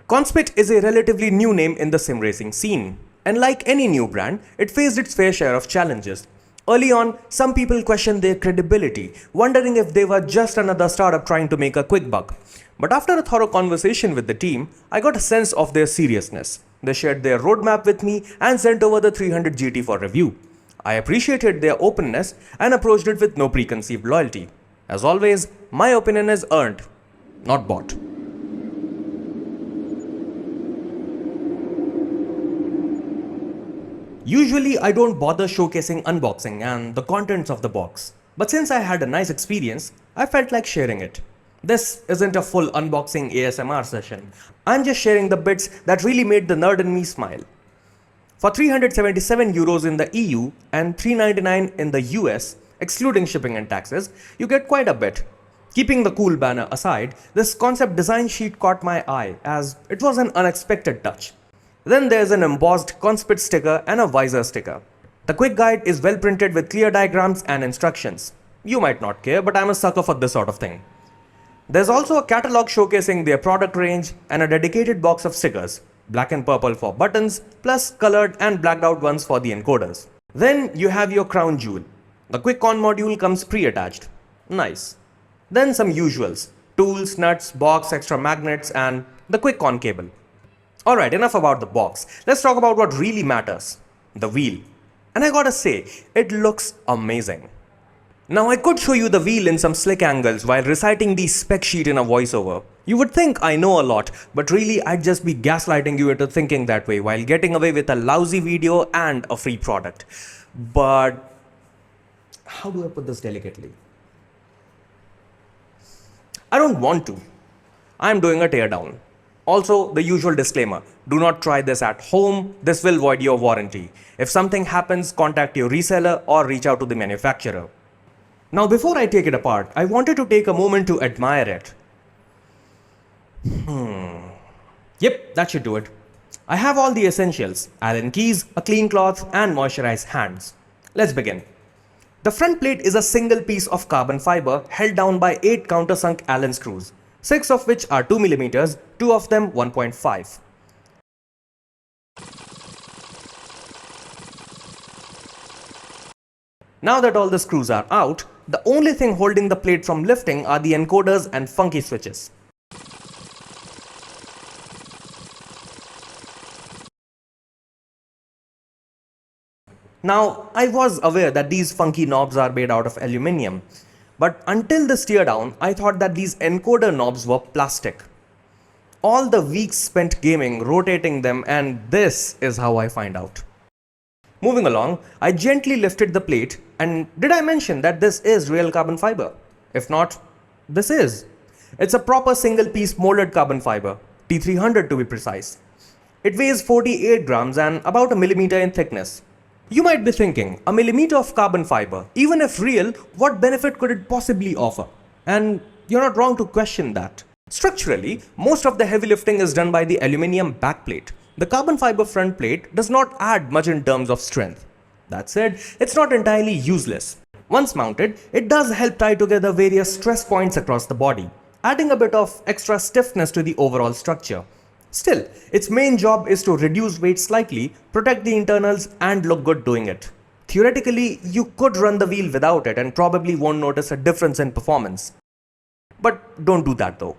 Conspit is a relatively new name in the sim racing scene, and like any new brand, it faced its fair share of challenges. Early on, some people questioned their credibility, wondering if they were just another startup trying to make a quick buck. But after a thorough conversation with the team, I got a sense of their seriousness. They shared their roadmap with me and sent over the 300 GT for review. I appreciated their openness and approached it with no preconceived loyalty. As always, my opinion is earned, not bought. Usually, I don't bother showcasing unboxing and the contents of the box. But since I had a nice experience, I felt like sharing it. This isn't a full unboxing ASMR session. I'm just sharing the bits that really made the nerd in me smile. For 377 euros in the EU and 399 in the US, excluding shipping and taxes, you get quite a bit. Keeping the cool banner aside, this concept design sheet caught my eye as it was an unexpected touch. Then there's an embossed Conspit sticker and a visor sticker. The quick guide is well printed with clear diagrams and instructions. You might not care, but I'm a sucker for this sort of thing. There's also a catalog showcasing their product range and a dedicated box of stickers, black and purple for buttons, plus colored and blacked out ones for the encoders. Then you have your crown jewel. The QuickCon module comes pre-attached. Nice. Then some usuals, tools, nuts, box, extra magnets, and the QuickCon cable. Alright, enough about the box. Let's talk about what really matters, the wheel. And I gotta say, it looks amazing. Now I could show you the wheel in some slick angles while reciting the spec sheet in a voiceover. You would think I know a lot, but really I'd just be gaslighting you into thinking that way while getting away with a lousy video and a free product. But how do I put this delicately? I don't want to. I'm doing a teardown. Also, the usual disclaimer, do not try this at home, this will void your warranty. If something happens, contact your reseller or reach out to the manufacturer. Now before I take it apart, I wanted to take a moment to admire it. Yep, that should do it. I have all the essentials, Allen keys, a clean cloth and moisturized hands. Let's begin. The front plate is a single piece of carbon fiber held down by 8 countersunk Allen screws. 6 of which are 2 mm, 2 of them 1.5. Now that all the screws are out, the only thing holding the plate from lifting are the encoders and funky switches. Now, I was aware that these funky knobs are made out of aluminium. But until this teardown, I thought that these encoder knobs were plastic. All the weeks spent gaming, rotating them, and this is how I find out. Moving along, I gently lifted the plate, and did I mention that this is real carbon fiber? If not, this is. It's a proper single piece molded carbon fiber, T300 to be precise. It weighs 48 grams and about a millimeter in thickness. You might be thinking, a millimeter of carbon fiber, even if real, what benefit could it possibly offer? And you're not wrong to question that. Structurally, most of the heavy lifting is done by the aluminium backplate. The carbon fiber front plate does not add much in terms of strength. That said, it's not entirely useless. Once mounted, it does help tie together various stress points across the body, adding a bit of extra stiffness to the overall structure. Still, its main job is to reduce weight slightly, protect the internals and look good doing it. Theoretically, you could run the wheel without it and probably won't notice a difference in performance. But don't do that though.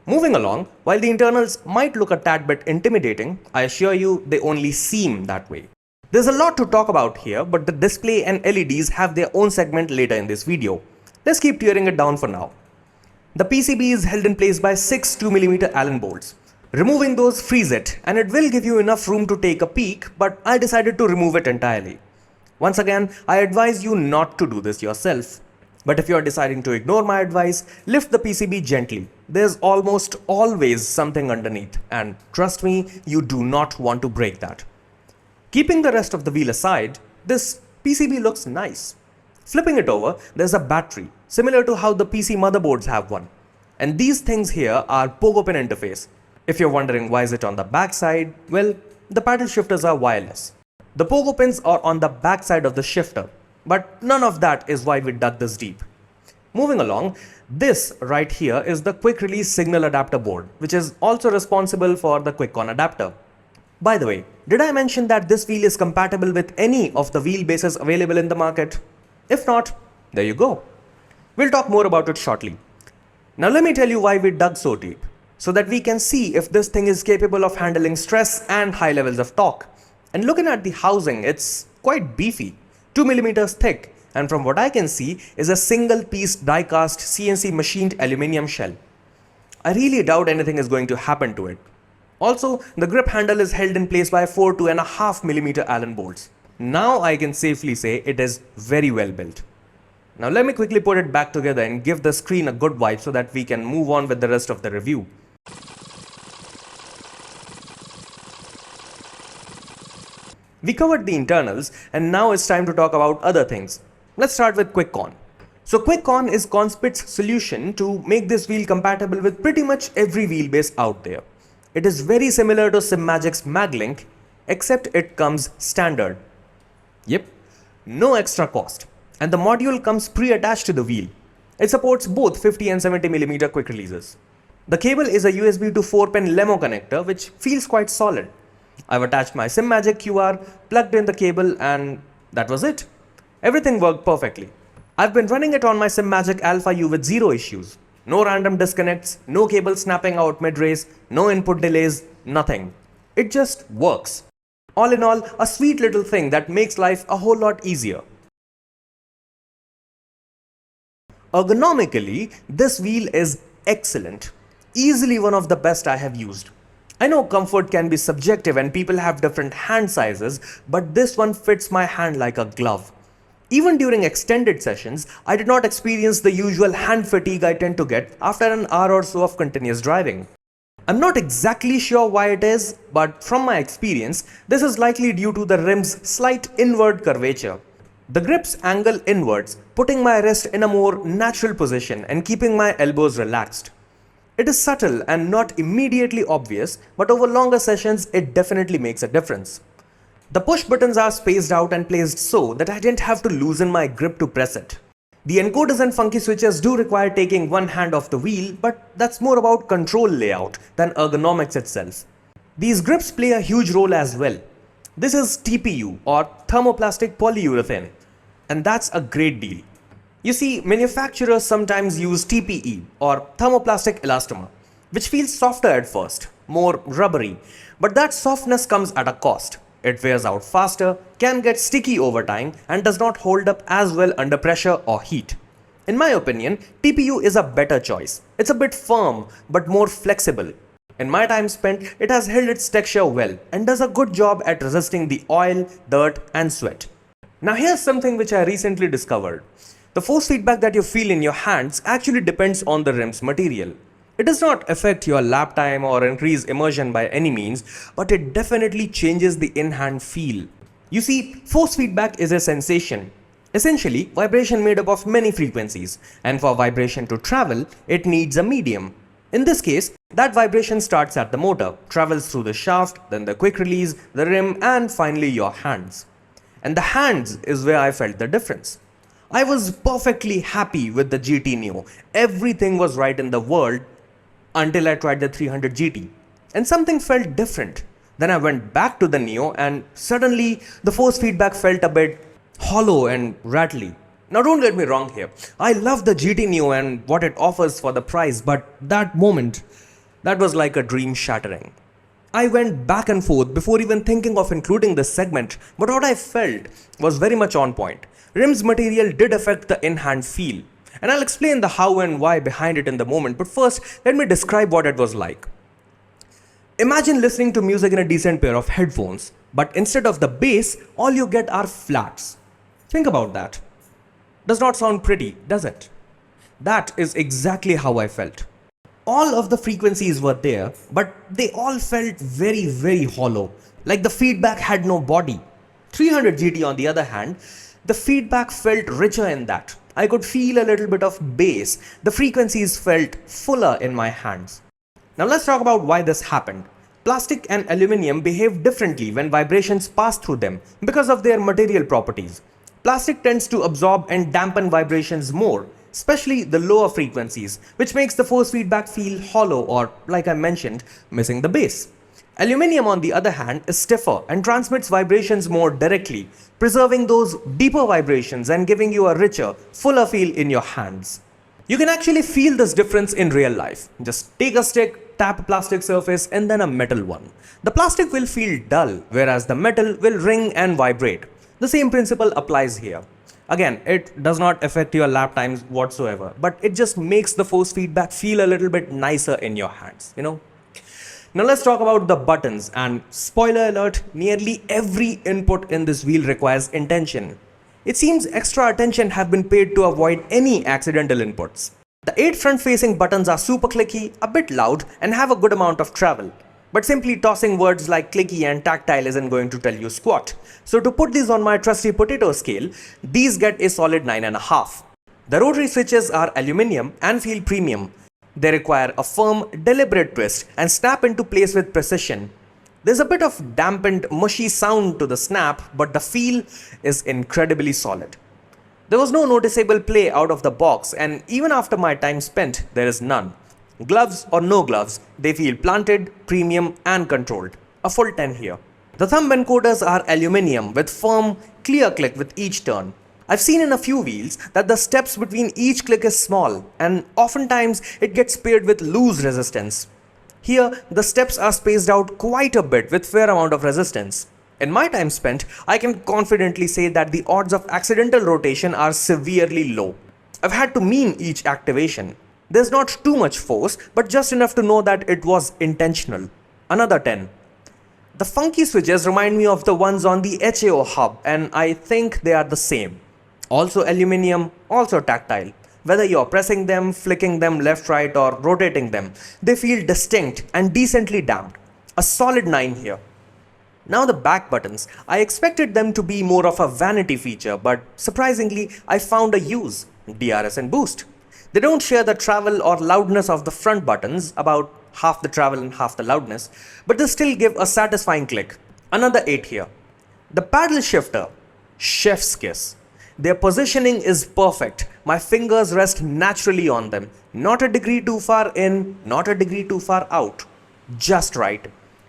Moving along, while the internals might look a tad bit intimidating, I assure you they only seem that way. There's a lot to talk about here, but the display and LEDs have their own segment later in this video. Let's keep tearing it down for now. The PCB is held in place by 6 2mm Allen bolts. Removing those frees it, and it will give you enough room to take a peek, but I decided to remove it entirely. Once again, I advise you not to do this yourself. But if you are deciding to ignore my advice, lift the PCB gently. There's almost always something underneath, and trust me, you do not want to break that. Keeping the rest of the wheel aside, this PCB looks nice. Flipping it over, there's a battery, similar to how the PC motherboards have one. And these things here are pogo pin interface. If you're wondering why is it on the back side, well, the paddle shifters are wireless. The pogo pins are on the back side of the shifter, but none of that is why we dug this deep. Moving along, this right here is the quick release signal adapter board, which is also responsible for the QuickCon adapter. By the way, did I mention that this wheel is compatible with any of the wheelbases available in the market? If not, there you go. We'll talk more about it shortly. Now let me tell you why we dug so deep, so that we can see if this thing is capable of handling stress and high levels of torque. And looking at the housing, it's quite beefy, 2 millimeters thick, and from what I can see is a single piece die-cast CNC machined aluminium shell. I really doubt anything is going to happen to it. Also, the grip handle is held in place by 4 2.5 millimeter Allen bolts. Now I can safely say it is very well built. Now let me quickly put it back together and give the screen a good wipe so that we can move on with the rest of the review. We covered the internals and now it's time to talk about other things. Let's start with QuickCon. So QuickCon is Conspit's solution to make this wheel compatible with pretty much every wheelbase out there. It is very similar to SimMagic's MagLink, except it comes standard. Yep, no extra cost. And the module comes pre-attached to the wheel. It supports both 50 and 70mm quick releases. The cable is a USB to 4-pin Lemo connector, which feels quite solid. I've attached my SimMagic QR, plugged in the cable, and that was it. Everything worked perfectly. I've been running it on my SimMagic Alpha U with zero issues. No random disconnects, no cable snapping out mid-race, no input delays, nothing. It just works. All in all, a sweet little thing that makes life a whole lot easier. Ergonomically, this wheel is excellent. Easily one of the best I have used. I know comfort can be subjective and people have different hand sizes, but this one fits my hand like a glove. Even during extended sessions, I did not experience the usual hand fatigue I tend to get after an hour or so of continuous driving. I'm not exactly sure why it is, but from my experience, this is likely due to the rim's slight inward curvature. The grips angle inwards, putting my wrist in a more natural position and keeping my elbows relaxed. It is subtle and not immediately obvious, but over longer sessions, it definitely makes a difference. The push buttons are spaced out and placed so that I didn't have to loosen my grip to press it. The encoders and funky switches do require taking one hand off the wheel, but that's more about control layout than ergonomics itself. These grips play a huge role as well. This is TPU or thermoplastic polyurethane, and that's a great deal. You see, manufacturers sometimes use TPE or thermoplastic elastomer, which feels softer at first, more rubbery, but that softness comes at a cost. It wears out faster, can get sticky over time, and does not hold up as well under pressure or heat. In my opinion, TPU is a better choice. It's a bit firm, but more flexible. In my time spent, it has held its texture well and does a good job at resisting the oil, dirt, and sweat. Now here's something which I recently discovered. The force feedback that you feel in your hands actually depends on the rim's material. It does not affect your lap time or increase immersion by any means, but it definitely changes the in-hand feel. You see, force feedback is a sensation. Essentially, vibration made up of many frequencies, and for vibration to travel, it needs a medium. In this case, that vibration starts at the motor, travels through the shaft, then the quick release, the rim, and finally your hands. And the hands is where I felt the difference. I was perfectly happy with the GT Neo. Everything was right in the world until I tried the 300 GT. And something felt different. Then I went back to the Neo and suddenly the force feedback felt a bit hollow and rattly. Now don't get me wrong here. I love the GT Neo and what it offers for the price, but that moment, that was like a dream shattering. I went back and forth before even thinking of including this segment, but what I felt was very much on point. Rim's material did affect the in-hand feel, and I'll explain the how and why behind it in the moment, but first let me describe what it was like. Imagine listening to music in a decent pair of headphones, but instead of the bass, all you get are flats. Think about that. Does not sound pretty, does it? That is exactly how I felt. All of the frequencies were there, but they all felt very, very hollow, like the feedback had no body. 300 GT on the other hand, the feedback felt richer in that. I could feel a little bit of bass. The frequencies felt fuller in my hands. Now let's talk about why this happened. Plastic and aluminium behave differently when vibrations pass through them because of their material properties. Plastic tends to absorb and dampen vibrations more, especially the lower frequencies, which makes the force feedback feel hollow or, like I mentioned, missing the bass. Aluminium, on the other hand, is stiffer and transmits vibrations more directly, preserving those deeper vibrations and giving you a richer, fuller feel in your hands. You can actually feel this difference in real life. Just take a stick, tap a plastic surface, and then a metal one. The plastic will feel dull, whereas the metal will ring and vibrate. The same principle applies here. Again, it does not affect your lap times whatsoever, but it just makes the force feedback feel a little bit nicer in your hands, Now let's talk about the buttons, and spoiler alert, nearly every input in this wheel requires intention. It seems extra attention have been paid to avoid any accidental inputs. The 8 front-facing buttons are super clicky, a bit loud, and have a good amount of travel. But simply tossing words like clicky and tactile isn't going to tell you squat. So to put these on my trusty potato scale, these get a solid 9.5. The rotary switches are aluminium and feel premium. They require a firm, deliberate twist and snap into place with precision. There's a bit of dampened, mushy sound to the snap, but the feel is incredibly solid. There was no noticeable play out of the box, and even after my time spent, there is none. Gloves or no gloves, they feel planted, premium and controlled. A full 10 here. The thumb encoders are aluminium with firm, clear click with each turn. I've seen in a few wheels that the steps between each click is small, and oftentimes it gets paired with loose resistance. Here, the steps are spaced out quite a bit with fair amount of resistance. In my time spent, I can confidently say that the odds of accidental rotation are severely low. I've had to mean each activation. There's not too much force, but just enough to know that it was intentional. Another 10. The funky switches remind me of the ones on the HAO hub, and I think they are the same. Also aluminium, also tactile. Whether you're pressing them, flicking them left, right, or rotating them, they feel distinct and decently damped. A solid 9 here. Now the back buttons. I expected them to be more of a vanity feature, but surprisingly, I found a use. DRS and boost. They don't share the travel or loudness of the front buttons, about half the travel and half the loudness, but they still give a satisfying click. Another 8 here. The paddle shifter. Chef's kiss. Their positioning is perfect. My fingers rest naturally on them. Not a degree too far in, not a degree too far out. Just right.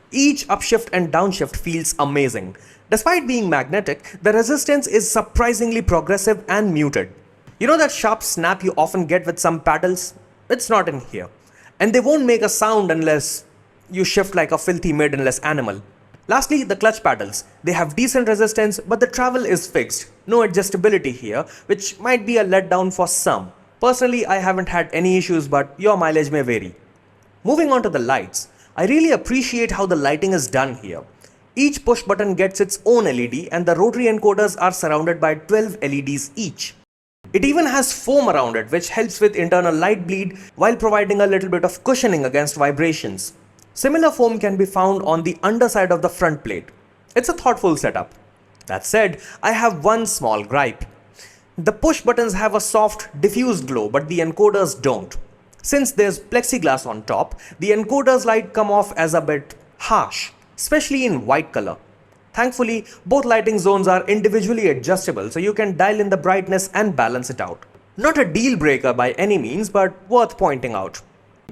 Each upshift and downshift feels amazing. Despite being magnetic, the resistance is surprisingly progressive and muted. You know that sharp snap you often get with some paddles? It's not in here. And they won't make a sound unless you shift like a filthy maidenless animal. Lastly, the clutch paddles. They have decent resistance, but the travel is fixed. No adjustability here, which might be a letdown for some. Personally, I haven't had any issues, but your mileage may vary. Moving on to the lights. I really appreciate how the lighting is done here. Each push button gets its own LED, and the rotary encoders are surrounded by 12 LEDs each. It even has foam around it, which helps with internal light bleed while providing a little bit of cushioning against vibrations. Similar foam can be found on the underside of the front plate. It's a thoughtful setup. That said, I have one small gripe. The push buttons have a soft, diffused glow, but the encoders don't. Since there's plexiglass on top, the encoders light come off as a bit harsh, especially in white color. Thankfully, both lighting zones are individually adjustable, so you can dial in the brightness and balance it out. Not a deal breaker by any means, but worth pointing out.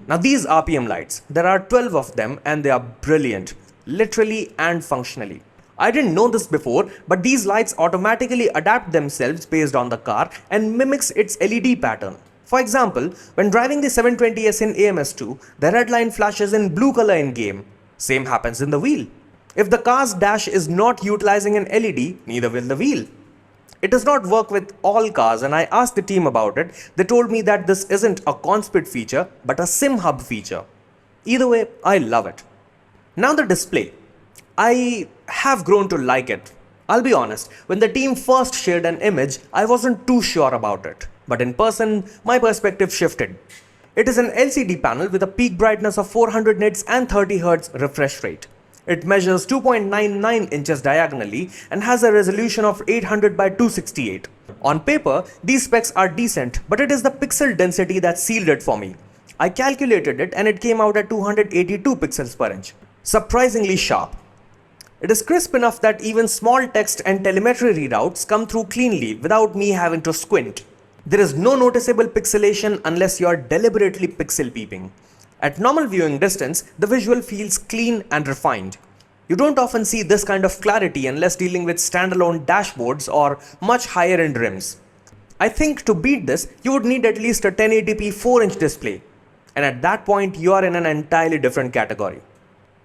Now these RPM lights, there are 12 of them and they are brilliant, literally and functionally. I didn't know this before, but these lights automatically adapt themselves based on the car and mimics its LED pattern. For example, when driving the 720S in AMS2, the red line flashes in blue color in game. Same happens in the wheel. If the car's dash is not utilizing an LED, neither will the wheel. It does not work with all cars, and I asked the team about it. They told me that this isn't a Conspit feature, but a sim hub feature. Either way, I love it. Now the display. I have grown to like it. I'll be honest, when the team first shared an image, I wasn't too sure about it. But in person, my perspective shifted. It is an LCD panel with a peak brightness of 400 nits and 30 Hz refresh rate. It measures 2.99 inches diagonally and has a resolution of 800 by 268. On paper, these specs are decent, but it is the pixel density that sealed it for me. I calculated it and it came out at 282 pixels per inch. Surprisingly sharp. It is crisp enough that even small text and telemetry readouts come through cleanly without me having to squint. There is no noticeable pixelation unless you are deliberately pixel peeping. At normal viewing distance, the visual feels clean and refined. You don't often see this kind of clarity unless dealing with standalone dashboards or much higher end rims. I think to beat this, you would need at least a 1080p 4-inch display. And at that point, you are in an entirely different category.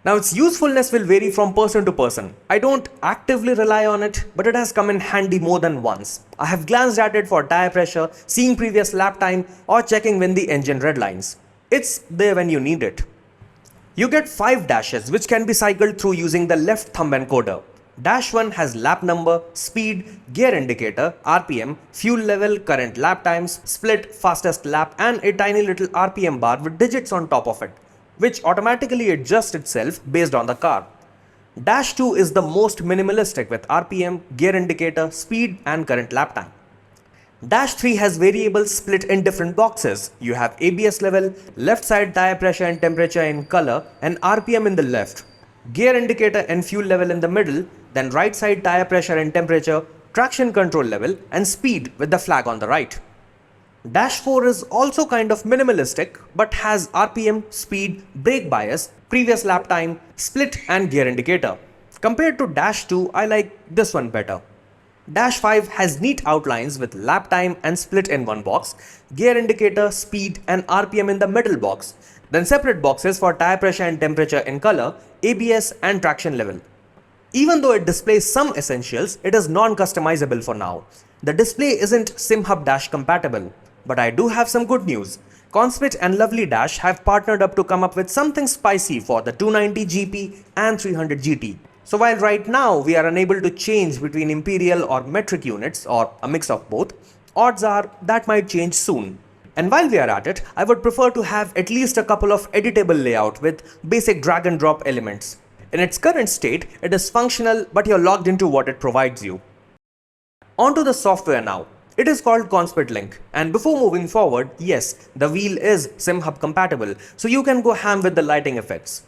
Now, its usefulness will vary from person to person. I don't actively rely on it, but it has come in handy more than once. I have glanced at it for tire pressure, seeing previous lap time, or checking when the engine redlines. It's there when you need it. You get 5 dashes which can be cycled through using the left thumb encoder. Dash 1 has lap number, speed, gear indicator, RPM, fuel level, current lap times, split, fastest lap, and a tiny little RPM bar with digits on top of it, which automatically adjusts itself based on the car. Dash 2 is the most minimalistic with RPM, gear indicator, speed, and current lap time. Dash 3 has variables split in different boxes. You have ABS level, left side tire pressure and temperature in color, and RPM in the left, gear indicator and fuel level in the middle, then right side tire pressure and temperature, traction control level, and speed with the flag on the right. Dash 4 is also kind of minimalistic but has RPM, speed, brake bias, previous lap time, split, and gear indicator. Compared to Dash 2, I like this one better. Dash 5 has neat outlines with lap time and split in one box, gear indicator, speed, and RPM in the middle box, then separate boxes for tire pressure and temperature in color, ABS, and traction level. Even though it displays some essentials, it is non-customizable for now. The display isn't SimHub Dash compatible. But I do have some good news. Conspit and Lovely Dash have partnered up to come up with something spicy for the 290 GP and 300 GT. So while right now we are unable to change between imperial or metric units or a mix of both, odds are that might change soon. And while we are at it, I would prefer to have at least a couple of editable layout with basic drag and drop elements. In its current state, it is functional, but you're logged into what it provides you. Onto the software now. It is called Conspit Link, and before moving forward, yes, the wheel is SimHub compatible, so you can go ham with the lighting effects.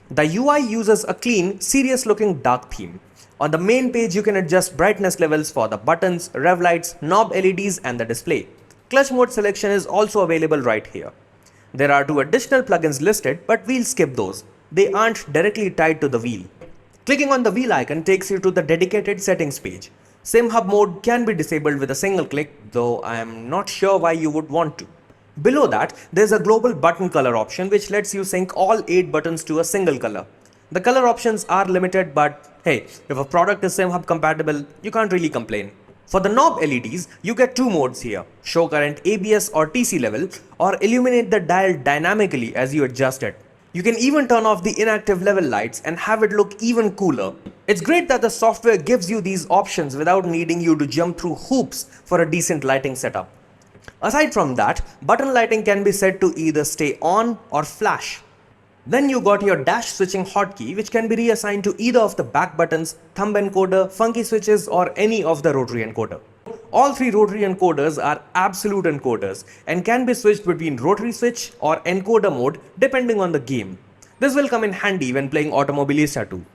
The UI uses a clean, serious looking dark theme. On the main page, you can adjust brightness levels for the buttons, rev lights, knob LEDs, and the display. Clutch mode selection is also available right here. There are 2 additional plugins listed, but we'll skip those. They aren't directly tied to the wheel. Clicking on the wheel icon takes you to the dedicated settings page. SimHub mode can be disabled with a single click, though I am not sure why you would want to. Below that, there's a global button color option which lets you sync all 8 buttons to a single color. The color options are limited, but hey, if a product is SimHub compatible, you can't really complain. For the knob LEDs, you get 2 modes here: show current ABS or TC level, or illuminate the dial dynamically as you adjust it. You can even turn off the inactive level lights and have it look even cooler. It's great that the software gives you these options without needing you to jump through hoops for a decent lighting setup. Aside from that, button lighting can be set to either stay on or flash. Then you got your dash switching hotkey, which can be reassigned to either of the back buttons, thumb encoder, funky switches, or any of the rotary encoder. All 3 rotary encoders are absolute encoders and can be switched between rotary switch or encoder mode depending on the game. This will come in handy when playing Automobilista 2.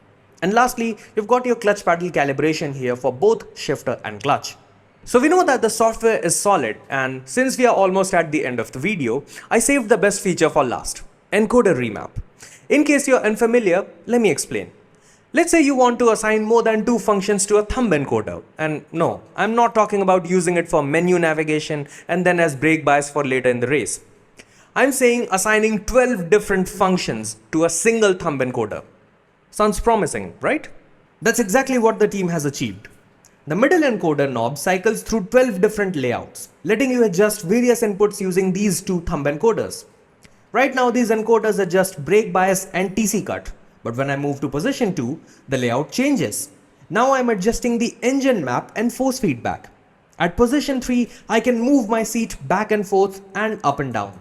And lastly, you've got your clutch paddle calibration here for both shifter and clutch. So we know that the software is solid, and since we are almost at the end of the video, I saved the best feature for last: encoder remap. In case you're unfamiliar, let me explain. Let's say you want to assign more than 2 functions to a thumb encoder. And no, I'm not talking about using it for menu navigation and then as brake bias for later in the race. I'm saying assigning 12 different functions to a single thumb encoder. Sounds promising, right? That's exactly what the team has achieved. The middle encoder knob cycles through 12 different layouts, letting you adjust various inputs using these 2 thumb encoders. Right now, these encoders adjust brake bias and TC cut. But when I move to position 2, the layout changes. Now I'm adjusting the engine map and force feedback. At position 3, I can move my seat back and forth and up and down.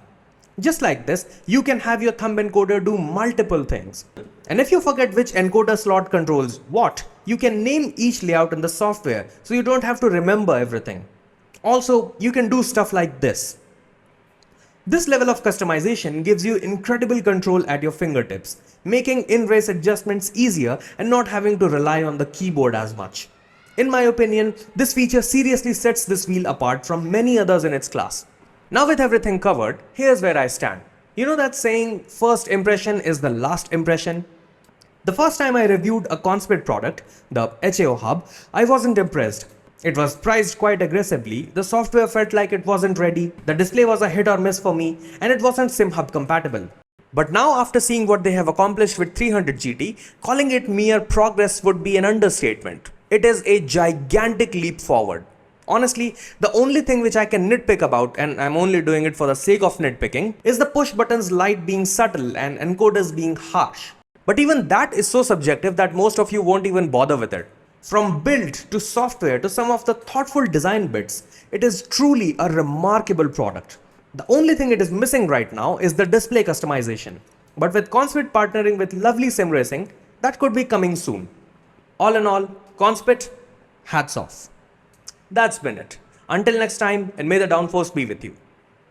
Just like this, you can have your thumb encoder do multiple things. And if you forget which encoder slot controls what, you can name each layout in the software so you don't have to remember everything. Also, you can do stuff like this. This level of customization gives you incredible control at your fingertips, making in-race adjustments easier and not having to rely on the keyboard as much. In my opinion, this feature seriously sets this wheel apart from many others in its class. Now with everything covered, here's where I stand. You know that saying, first impression is the last impression? The first time I reviewed a Conspit product, the HAO Hub, I wasn't impressed. It was priced quite aggressively, the software felt like it wasn't ready, the display was a hit or miss for me, and it wasn't SimHub compatible. But now after seeing what they have accomplished with 300 GT, calling it mere progress would be an understatement. It is a gigantic leap forward. Honestly, the only thing which I can nitpick about, and I'm only doing it for the sake of nitpicking, is the push button's light being subtle and encoders being harsh. But even that is so subjective that most of you won't even bother with it. From build to software to some of the thoughtful design bits, it is truly a remarkable product. The only thing it is missing right now is the display customization. But with Conspit partnering with lovely sim racing, that could be coming soon. All in all, Conspit, hats off. That's been it. Until next time, and may the downforce be with you.